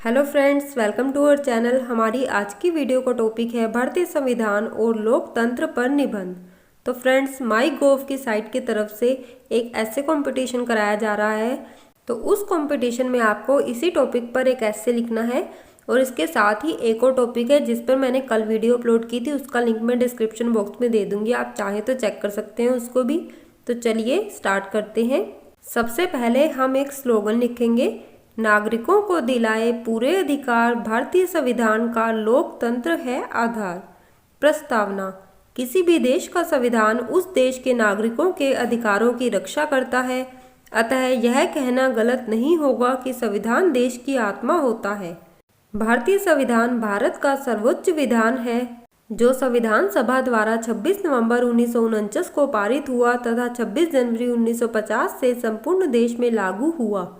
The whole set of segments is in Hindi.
Hello friends, welcome to our channel. हमारी आज की वीडियो का टॉपिक है भारतीय संविधान और लोकतंत्र पर निबंध। तो फ्रेंड्स, माई गोव की साइट की तरफ से एक ऐसे कंपटीशन कराया जा रहा है। तो उस कंपटीशन में आपको इसी टॉपिक पर एक ऐसे लिखना है और इसके साथ ही एक और टॉपिक है जिस पर मैंने कल वीडियो अपलोड की थी, उसका लिंक मैं डिस्क्रिप्शन बॉक्स में दे दूंगी, आप चाहें तो चेक कर सकते हैं उसको भी। तो चलिए स्टार्ट करते हैं। सबसे पहले हम एक स्लोगन लिखेंगे, नागरिकों को दिलाए पूरे अधिकार, भारतीय संविधान का लोकतंत्र है आधार। प्रस्तावना, किसी भी देश का संविधान उस देश के नागरिकों के अधिकारों की रक्षा करता है, अतः यह कहना गलत नहीं होगा कि संविधान देश की आत्मा होता है। भारतीय संविधान भारत का सर्वोच्च विधान है जो संविधान सभा द्वारा 26 नवंबर 1949 को पारित हुआ तथा 26 जनवरी 1950 से संपूर्ण देश में लागू हुआ।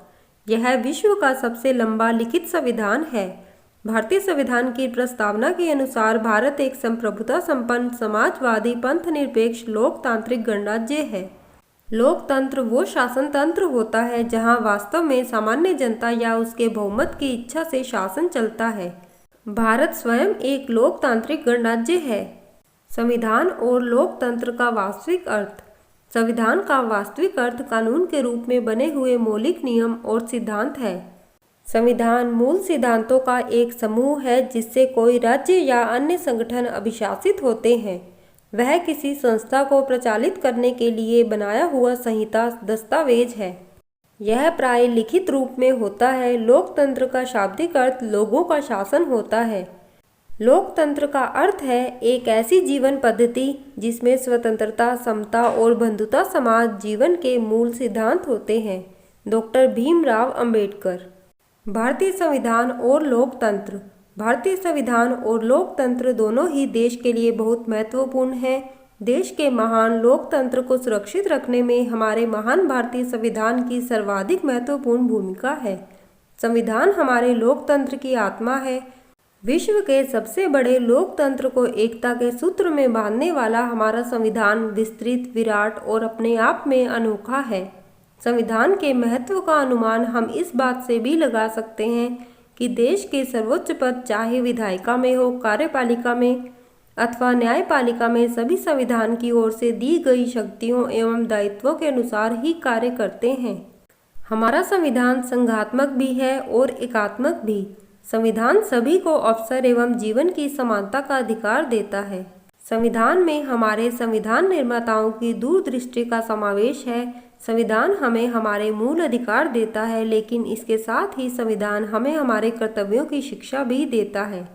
यह विश्व का सबसे लंबा लिखित संविधान है। भारतीय संविधान की प्रस्तावना के अनुसार भारत एक संप्रभुता संपन्न समाजवादी पंथनिरपेक्ष लोकतांत्रिक गणराज्य है। लोकतंत्र वो शासन तंत्र होता है जहां वास्तव में सामान्य जनता या उसके बहुमत की इच्छा से शासन चलता है। भारत स्वयं एक लोकतांत्रिक गणराज्य है। संविधान और लोकतंत्र का वास्तविक अर्थ। संविधान का वास्तविक अर्थ कानून के रूप में बने हुए मौलिक नियम और सिद्धांत है। संविधान मूल सिद्धांतों का एक समूह है जिससे कोई राज्य या अन्य संगठन अभिशासित होते हैं। वह किसी संस्था को प्रचालित करने के लिए बनाया हुआ संहिता दस्तावेज है। यह प्राय लिखित रूप में होता है। लोकतंत्र का शाब्दिक अर्थ लोगों का शासन होता है। लोकतंत्र का अर्थ है एक ऐसी जीवन पद्धति जिसमें स्वतंत्रता, समता और बंधुता समाज जीवन के मूल सिद्धांत होते हैं। डॉक्टर भीमराव अंबेडकर। भारतीय संविधान और लोकतंत्र। भारतीय संविधान और लोकतंत्र दोनों ही देश के लिए बहुत महत्वपूर्ण हैं। देश के महान लोकतंत्र को सुरक्षित रखने में हमारे महान भारतीय संविधान की सर्वाधिक महत्वपूर्ण भूमिका है। संविधान हमारे लोकतंत्र की आत्मा है। विश्व के सबसे बड़े लोकतंत्र को एकता के सूत्र में बांधने वाला हमारा संविधान विस्तृत, विराट और अपने आप में अनोखा है। संविधान के महत्व का अनुमान हम इस बात से भी लगा सकते हैं कि देश के सर्वोच्च पद चाहे विधायिका में हो, कार्यपालिका में अथवा न्यायपालिका में, सभी संविधान की ओर से दी गई शक्तियों एवं दायित्वों के अनुसार ही कार्य करते हैं। हमारा संविधान संघात्मक भी है और एकात्मक भी। संविधान सभी को अवसर एवं जीवन की समानता का अधिकार देता है। संविधान में हमारे संविधान निर्माताओं की दूरदृष्टि का समावेश है। संविधान हमें हमारे मूल अधिकार देता है, लेकिन इसके साथ ही संविधान हमें हमारे कर्तव्यों की शिक्षा भी देता है।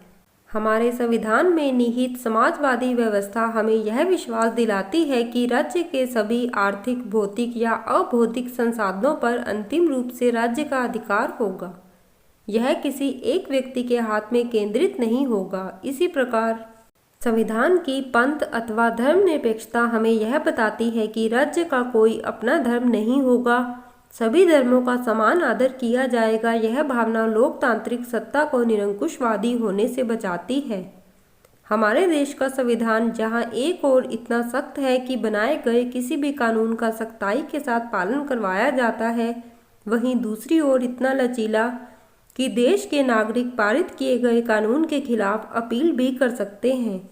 हमारे संविधान में निहित समाजवादी व्यवस्था हमें यह विश्वास दिलाती है कि राज्य के सभी आर्थिक, भौतिक या अभौतिक संसाधनों पर अंतिम रूप से राज्य का अधिकार होगा। यह किसी एक व्यक्ति के हाथ में केंद्रित नहीं होगा। इसी प्रकार संविधान की पंथ अथवा धर्मनिरपेक्षता हमें यह बताती है कि राज्य का कोई अपना धर्म नहीं होगा, सभी धर्मों का समान आदर किया जाएगा। यह भावना लोकतांत्रिक सत्ता को निरंकुशवादी होने से बचाती है। हमारे देश का संविधान जहां एक ओर इतना सख्त है कि बनाए गए किसी भी कानून का सख्ताई के साथ पालन करवाया जाता है, वहीं दूसरी ओर इतना लचीला कि देश के नागरिक पारित किए गए कानून के खिलाफ अपील भी कर सकते हैं,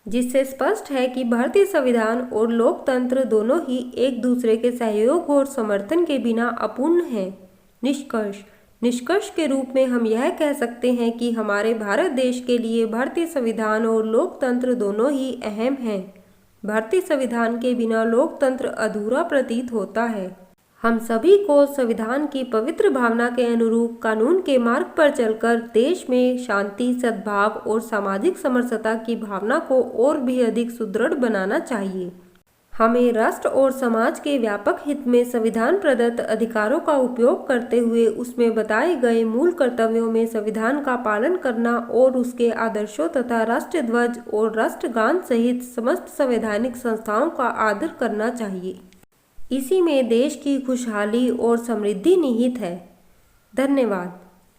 जिससे स्पष्ट है कि भारतीय संविधान और लोकतंत्र दोनों ही एक दूसरे के सहयोग और समर्थन के बिना अपूर्ण हैं। निष्कर्ष के रूप में हम यह कह सकते हैं कि हमारे भारत देश के लिए भारतीय संविधान और लोकतंत्र दोनों ही अहम हैं। भारतीय संविधान के बिना लोकतंत्र अधूरा प्रतीत होता है। हम सभी को संविधान की पवित्र भावना के अनुरूप कानून के मार्ग पर चलकर देश में शांति, सद्भाव और सामाजिक समरसता की भावना को और भी अधिक सुदृढ़ बनाना चाहिए। हमें राष्ट्र और समाज के व्यापक हित में संविधान प्रदत्त अधिकारों का उपयोग करते हुए उसमें बताए गए मूल कर्तव्यों में संविधान का पालन करना और उसके आदर्शों तथा राष्ट्र ध्वज और राष्ट्रगान सहित समस्त संवैधानिक संस्थाओं का आदर करना चाहिए। इसी में देश की खुशहाली और समृद्धि निहित है। धन्यवाद।